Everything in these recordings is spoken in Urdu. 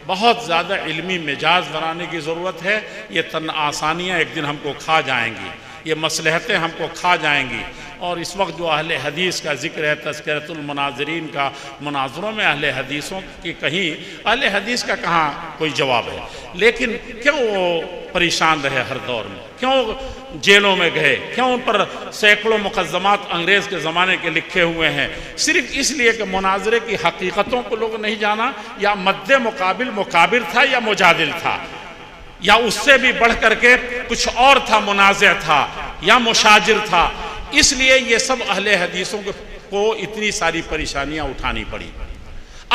بہت زیادہ علمی مزاج بنانے کی ضرورت ہے۔ یہ تن آسانیاں ایک دن ہم کو کھا جائیں گی، یہ مصلحتیں ہم کو کھا جائیں گی۔ اور اس وقت جو اہل حدیث کا ذکر ہے، تذکرۃ المناظرین کا، مناظروں میں اہل حدیثوں کی کہیں اہل حدیث کا کہاں کوئی جواب ہے، لیکن کیوں وہ پریشان رہے ہر دور میں، کیوں جیلوں میں گئے، کیوں ان پر سینکڑوں مقدمات انگریز کے زمانے کے لکھے ہوئے ہیں؟ صرف اس لیے کہ مناظرے کی حقیقتوں کو لوگ نہیں جانا، یا مد مقابل مکابر تھا یا مجادل تھا، یا اس سے بھی بڑھ کر کے کچھ اور تھا، منازع تھا یا مشاجر تھا۔ اس لیے یہ سب اہل حدیثوں کو اتنی ساری پریشانیاں اٹھانی پڑی۔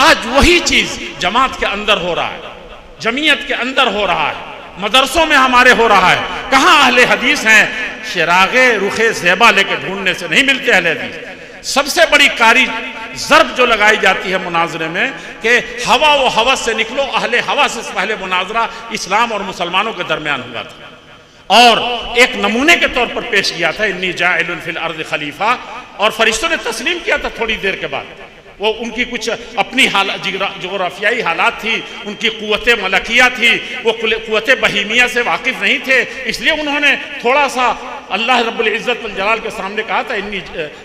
آج وہی چیز جماعت کے اندر ہو رہا ہے، جمعیت کے اندر ہو رہا ہے، مدرسوں میں ہمارے ہو رہا ہے۔ کہاں اہل حدیث ہیں؟ چراغ رخ زیبا لے کے ڈھونڈنے سے نہیں ملتے اہل حدیث۔ سب سے بڑی کاری ضرب جو لگائی جاتی ہے مناظرے میں کہ ہوا و ہوس سے نکلو، اہل ہوا سے پہلے مناظرہ اسلام اور مسلمانوں کے درمیان ہوا تھا، اور ایک نمونے کے طور پر پیش کیا تھا، انی جاعل فی الارض خلیفہ، اور فرشتوں نے تسلیم کیا تھا تھوڑی دیر کے بعد۔ وہ ان کی کچھ اپنی جغرافیائی حالات تھی، ان کی قوت ملکیہ تھی، وہ قوت بہیمیہ سے واقف نہیں تھے، اس لیے انہوں نے تھوڑا سا اللہ رب العزت والجلال کے سامنے کہا تھا انی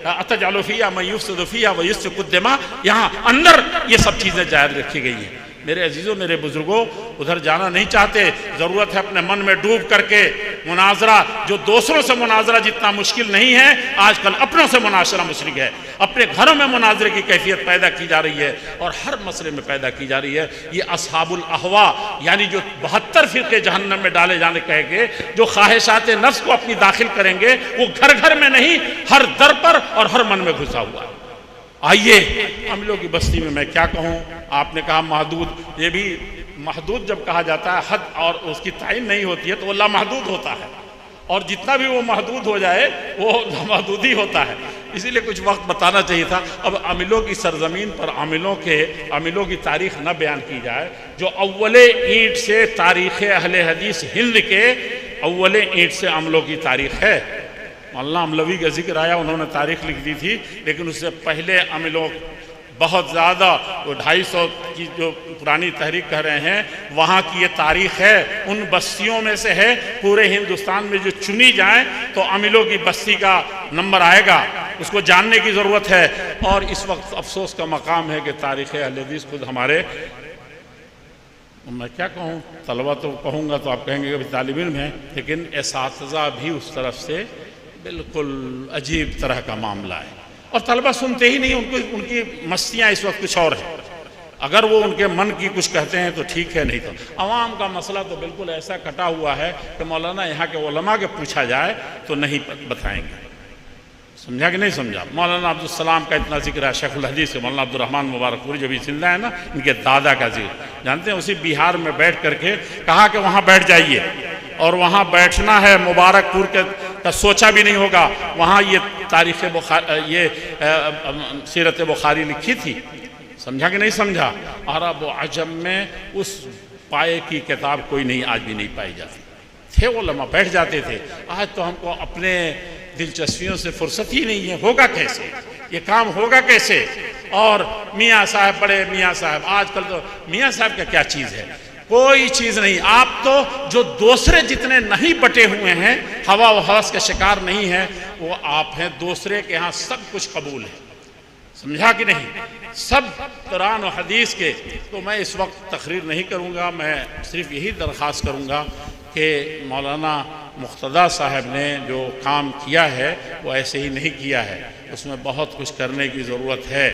اتجعل فیہا من یفسد فیہا ویسفک الدماء۔ یہاں اندر یہ سب چیزیں جائز رکھی گئی ہیں۔ میرے عزیزوں، میرے بزرگوں، ادھر جانا نہیں چاہتے، ضرورت ہے اپنے من میں ڈوب کر کے مناظرہ، جو دوسروں سے مناظرہ جتنا مشکل نہیں ہے، آج کل اپنوں سے مناظرہ مشکل ہے۔ اپنے گھروں میں مناظرے کی کیفیت پیدا کی جا رہی ہے، اور ہر مسئلے میں پیدا کی جا رہی ہے۔ یہ اصحاب الاہوا، یعنی جو 72 فرقے جہنم میں ڈالے جانے کہے گے، جو خواہشات نفس کو اپنی داخل کریں گے، وہ گھر گھر میں نہیں، ہر در پر اور ہر من میں گھسا ہوا ہے۔ آئیے عاملوں کی بستی میں کیا کہوں؟ آپ نے کہا محدود، یہ بھی محدود جب کہا جاتا ہے، حد اور اس کی تعین نہیں ہوتی ہے تو وہ لامحدود ہوتا ہے، اور جتنا بھی وہ محدود ہو جائے وہ لامحدود ہی ہوتا ہے۔ اسی لیے کچھ وقت بتانا چاہیے تھا۔ اب عاملوں کی سرزمین پر عاملوں کی تاریخ نہ بیان کی جائے، جو اول اینٹ سے تاریخ اہل حدیث ہند کے اول اینٹ سے عاملوں کی تاریخ ہے۔ مولانا عملوی کا ذکر آیا، انہوں نے تاریخ لکھ دی تھی، لیکن اس سے پہلے عاملوں بہت زیادہ، وہ 250 کی جو پرانی تحریک کہہ رہے ہیں، وہاں کی یہ تاریخ ہے، ان بستیوں میں سے ہے۔ پورے ہندوستان میں جو چنی جائیں تو عاملوں کی بستی کا نمبر آئے گا، اس کو جاننے کی ضرورت ہے۔ اور اس وقت افسوس کا مقام ہے کہ تاریخ اہل حدیث خود ہمارے، میں کیا کہوں، طلبہ تو کہوں گا تو آپ کہیں گے کہ طالب علم ہیں، لیکن اساتذہ بھی اس طرف سے بالکل عجیب طرح کا معاملہ ہے، اور طلبہ سنتے ہی نہیں، ان کی مستیاں اس وقت کچھ اور ہیں۔ اگر وہ ان کے من کی کچھ کہتے ہیں تو ٹھیک ہے، نہیں تو عوام کا مسئلہ تو بالکل ایسا کٹا ہوا ہے کہ مولانا یہاں کے علماء کے پوچھا جائے تو نہیں بتائیں گے۔ سمجھا کہ نہیں سمجھا؟ مولانا عبدالسلام کا اتنا ذکر ہے، شیخ الحدیث کے مولانا عبدالرحمن مبارک پوری جو بھی زندہ ہے نا، ان کے دادا کا ذکر جانتے ہیں، اسی بہار میں بیٹھ کر کے کہا کہ وہاں بیٹھ جائیے، اور وہاں بیٹھنا ہے، مبارک پور کا سوچا بھی نہیں ہوگا، وہاں یہ تاریخ بخاری، یہ سیرت بخاری لکھی تھی۔ سمجھا کہ نہیں سمجھا؟ عرب و عجم میں اس پائے کی کتاب کوئی نہیں، آج بھی نہیں پائی جاتی تھے، علماء بیٹھ جاتے تھے۔ آج تو ہم کو اپنے دلچسپیوں سے فرصت ہی نہیں ہے، ہوگا کیسے یہ کام، ہوگا کیسے؟ اور میاں صاحب، بڑے میاں صاحب، آج کل تو میاں صاحب کا کیا چیز ہے؟ کوئی چیز نہیں۔ آپ تو جو دوسرے جتنے نہیں بٹے ہوئے ہیں، ہوا و ہوس کے شکار نہیں ہیں، وہ آپ ہیں۔ دوسرے کے ہاں سب کچھ قبول ہے، سمجھا کہ نہیں؟ سب قرآن و حدیث کے۔ تو میں اس وقت تقریر نہیں کروں گا، میں صرف یہی درخواست کروں گا کہ مولانا مقتدیٰ صاحب نے جو کام کیا ہے وہ ایسے ہی نہیں کیا ہے، اس میں بہت کچھ کرنے کی ضرورت ہے۔